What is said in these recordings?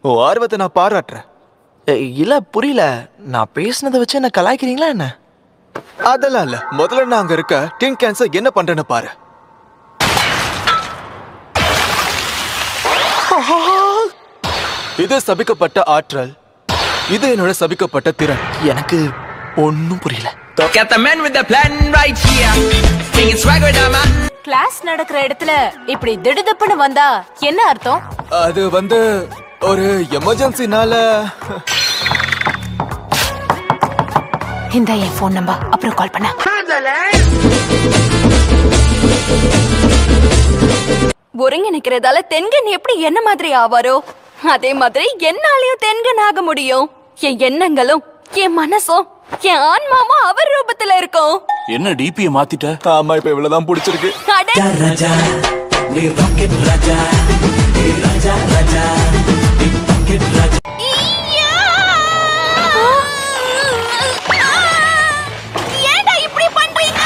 ஓ ஆர்வத்தை நான் பாராட்டுறேன். இல்ல புரியல, நான் பேசுனதை வச்சு என்ன கலாய்க்கிறீங்களா என்ன? அதெல்லாம் இல்ல. முதல்ல நான் அங்க இருக்க டின் கேன்சர் என்ன பண்றேன்னு பாரு. இது சபிக்கப்பட்ட ஆற்றல், இது என்னோட சபிக்கப்பட்ட திறன். எனக்கு ஒன்னும் புரியல. Got the man with the plan right here. Singing swag with them. Class நடக்கிற இடத்துல இப்படி திடுதப்புன்னு வந்தா என்ன அர்த்தம்? அது ஒரு எமர்ஜென்சினால. இந்த என் போன் நம்பர், அப்புறம் கால் பண்ண. ஒருங்கிணைக்கிறதால தென்கன் எப்படி என்ன மாதிரி ஆவாரோ அதே மாதிரி என்னாலையும் தென்கன் ஆக முடியும். என் எண்ணங்களும் என் மனசும் என் ஆன்மாவும் அவர் ரூபத்துல இருக்கும். என்ன டிபிய மாத்திட்ட? ஆமா, இப்ப இவ்வளவுதான் பிடிச்சிருக்கு. ஏன்டா இப்படி பண்றீங்க?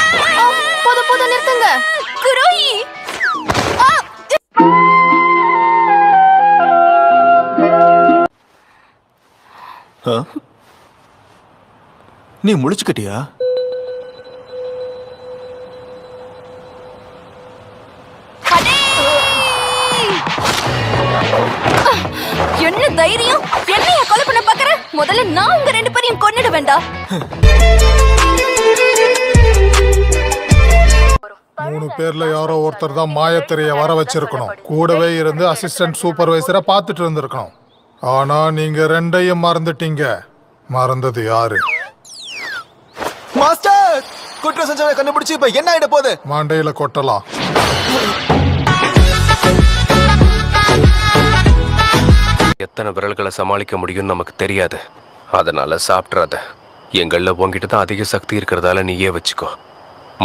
போதும் நிறுத்துங்க. குரோயி நீ முழிச்சுக்கிட்டியா? என்ன தைரியம்? என்னைய கொலை பண்ண பாக்குற? முதல்ல நான் உங்க ரெண்டு பேரையும் கொன்னிட வேண்டாம். 3 பேர்ல யாரோ ஒருத்தர் தான் மாயத்திரைய வர வச்சிருக்கணும். கூடவே இருந்து அசிஸ்டன்ட் சூப்பர்வைசரை பார்த்துட்டு இருந்திருக்கணும். ஆனா நீங்க ரெண்டையும் மறந்துட்டீங்க. மறந்தது யாரு? மாஸ்டர், குற்றம் செஞ்சவனை கண்டுபிடிச்சு இப்ப என்ன ஆயிட போகுது? மண்டையில கொட்டலாம். எத்தனை விரல்களை சமாளிக்க முடியும்னு நமக்கு தெரியாது. அதனால சாப்பிட்றாத. எங்கள்ல உங்ககிட்ட தான் அதிக சக்தி இருக்கிறதால நீயே வச்சுக்கோ.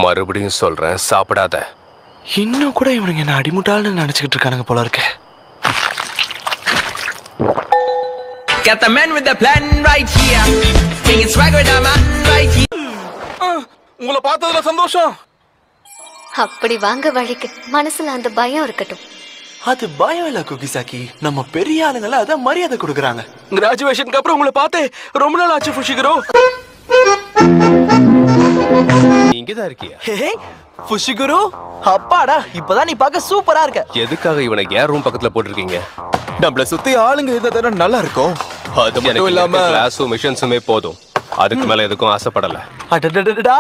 மறுபடியும் சொல்றேன், சாப்பிடாத. இன்னும் கூட இவனுங்க என்ன அடிமுட்டாள்னு நினைச்சுக்கிட்டு இருக்கானுங்க போல இருக்கு. Got the man with the plan right here. Singing swag with them right here. உங்களை பார்த்ததுல சந்தோஷம். அப்படி வாங்க வழிக்கு மனசுல அந்த பயம் இருக்கட்டும். அது பயம் இல்ல குகிசாக்கி, நம்ம பெரிய ஆளுங்கள அத மரியாதை கொடுக்கறாங்க. கிராஜுவேஷனுக்கு அப்புறம் உங்களை பார்த்தே ரொம்ப நாள் ஆச்சு ஃபுஷிகரோ. இங்கதான் இருக்கியா? ஃபுஷிகுரு, அப்பாடா, இப்பதான் நீ பார்க்க சூப்பரா இருக்க. எதுக்காக இவனை ஏன் ரூம் பக்கத்துல போட்டிருக்கீங்க? நம்மள சுத்தி ஆளுங்க இருந்தா நல்லா இருக்கும். அது மட்டும் இல்லாம கிளாஸும் மிஷன்ஸுமே போதும். அதுக்கு மேல எதுக்கும் ஆசைப்படல. அடடடடா,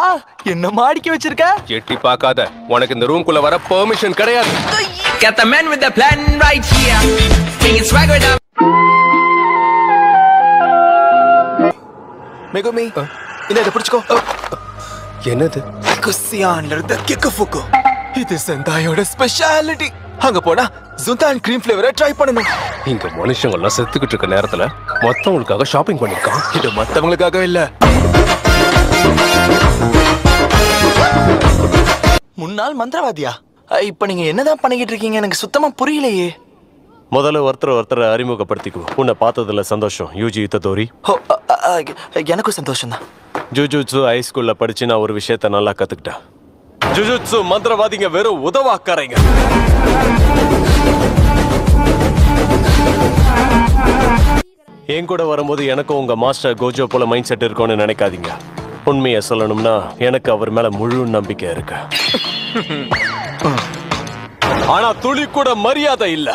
என்ன மாடிக்க வச்சிருக்க? எட்டி பார்க்காத. உனக்கு இந்த ரூம்குள்ள வர பெர்மிஷன் கிடையாது. Got the man with the plan right here. Singing swag with them. மெகுமி, இத பிடிச்சுக்கோ. என்னது? குசியான்ல இருந்த கிக்குஃபுக்கு. இது செந்தாயோட ஸ்பெஷாலிட்டி. அங்க போனா ஜுந்தான் கிரீம் ஃப்ளேவரை ட்ரை பண்ணணும். இங்க மனுஷங்க எல்லாம் செத்துக்கிட்டு இருக்க நேரத்துல மத்தவங்களுக்காக ஷாப்பிங் பண்ணிருக்கான். இது மத்தவங்களுக்காக இல்ல. முன்னாள் மந்திரவாதியா? இப்ப நீங்க என்னதான் பண்ணிக்கிட்டு இருக்கீங்க? எனக்கு சுத்தமா புரியலையே. முதல்ல ஒருத்தரை அறிமுகப்படுத்திக்கோ. உன்னை பார்த்ததுல சந்தோஷம். யூஜி இத்ததோரி. எனக்கும் சந்தோஷம் தான். ஜுஜுட்சு ஹைஸ்கூல்ல படிச்சு நான் ஒரு விஷயத்த நல்லா கத்துக்கிட்டேன். ஜுஜுட்சு மந்திரவாதிங்க வெறும் உதவாக்கறீங்க. என் கூட வரும்போது எனக்கும் உங்க மாஸ்டர் கோஜோ போல மைண்ட் செட் இருக்கும்னு நினைக்காதீங்க. உண்மையை சொல்லணும்னா எனக்கு அவர் மேல முழு நம்பிக்கை இருக்கு. ஆனா துளி கூட மரியாதை இல்ல.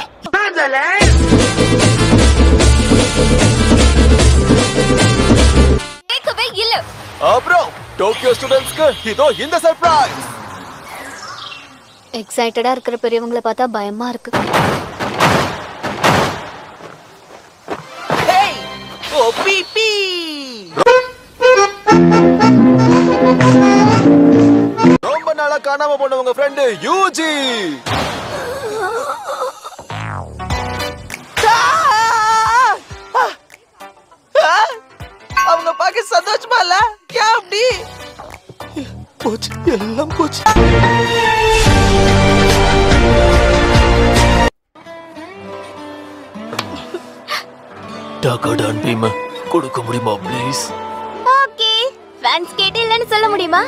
கேட்கவே இல்ல. அப்புறம் டோக்கியோ ஸ்டூடண்ட்ஸ்க்கு இதோ இந்த சர்ப்ரைஸ். எக்ஸைட்டடா இருக்கிற பெரியவங்கள பார்த்தா பயமா இருக்கு. ஹேய், ஓ பிபி. ரொம்ப நாளா காணாம போன உங்க ஃப்ரெண்ட் யூஜி. அவங்க பாக்க சந்தோஷமா இல்ல? ஏன் அப்படி? போச்சு, எல்லாம் போச்சு. டாகடான் பீம் கொடுக்க முடியுமா ப்ளீஸ்? ஓகே, ஃபேன்ஸ் கேட்டு இல்லன்னு சொல்ல முடியுமா?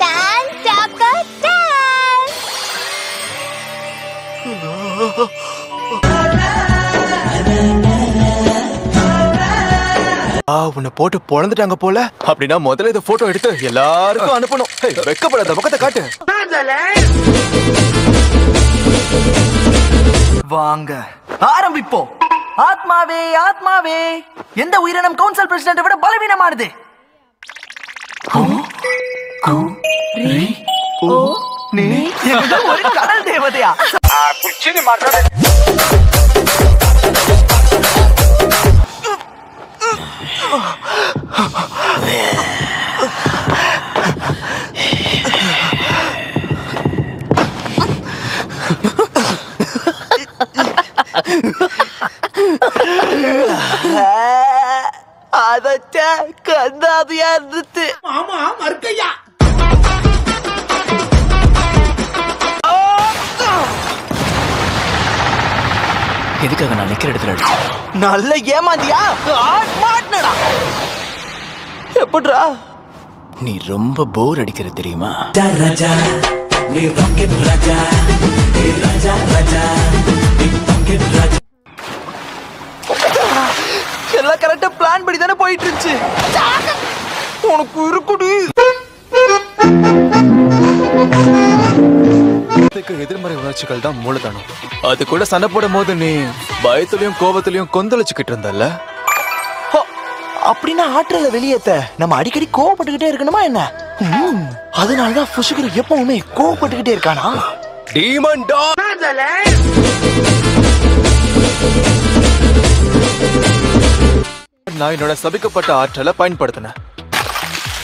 டான் டாக்கா டான். உன்னை போட்டு பொழந்துட்டாங்க போல. அப்படின்னா முதல்ல இந்த போட்டோ எடுத்து எல்லாருக்கும் அனுப்பணும். வெக்கப்படாத பக்கத்தை காட்டு. வாங்க ஆரம்பிப்போம். ஆத்மாவே ஆத்மாவே, எந்த உயிரினம் கவுன்சில் பிரசிடென்ட் விட பலவீனமானது? ஒரு கடல் தேவதையா? அதச்ச கந்தாதியா இருந்துச்சு. ஆமா மறுக்கையா. எதுக்காக நான் நிக்கிற இடத்துல அடிச்சு? நல்ல ஏமாந்தியா? மாட்டனடா. எப்படிடா? நீ ரொம்ப போர் அடிக்கிற தெரியுமா? எல்லாம் கரெக்டா பிளான் படி தானே போயிட்டு இருந்துச்சு. உனக்கு இருக்குடி. எதிர்மறை உணர்ச்சிகள் தான் மூலதனம். அது கூட சண்டை போடும் போது நீ பயத்திலையும் கோபத்திலையும் கொந்தளிச்சுக்கிட்டு இருந்தல்ல. அப்படின்னா ஆற்றல வெளியேத்த நம்ம அடிக்கடி கோவப்பட்டுக்கிட்டே இருக்கணுமா என்ன? அதனாலதான் புஷுகிற எப்பவுமே கோவப்பட்டுக்கிட்டே இருக்கானா? டீமன் டாக். நான் என்னோட சபிக்கப்பட்ட ஆற்றலை பயன்படுத்தினேன்.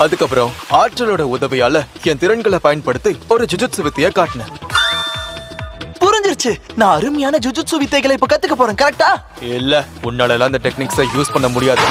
அதுக்கப்புறம் ஆற்றலோட உதவியால என் திறன்களை பயன்படுத்தி ஒரு ஜுஜுட்சு வித்தையை காட்டினேன். புரிஞ்சிருச்சு. நான் அருமையான ஜுஜுட்சு வித்தைகளை இப்ப கத்துக்க போறேன். கரெக்டா? இல்ல, உன்னால அந்த டெக்னிக்ஸை யூஸ் பண்ண முடியாது.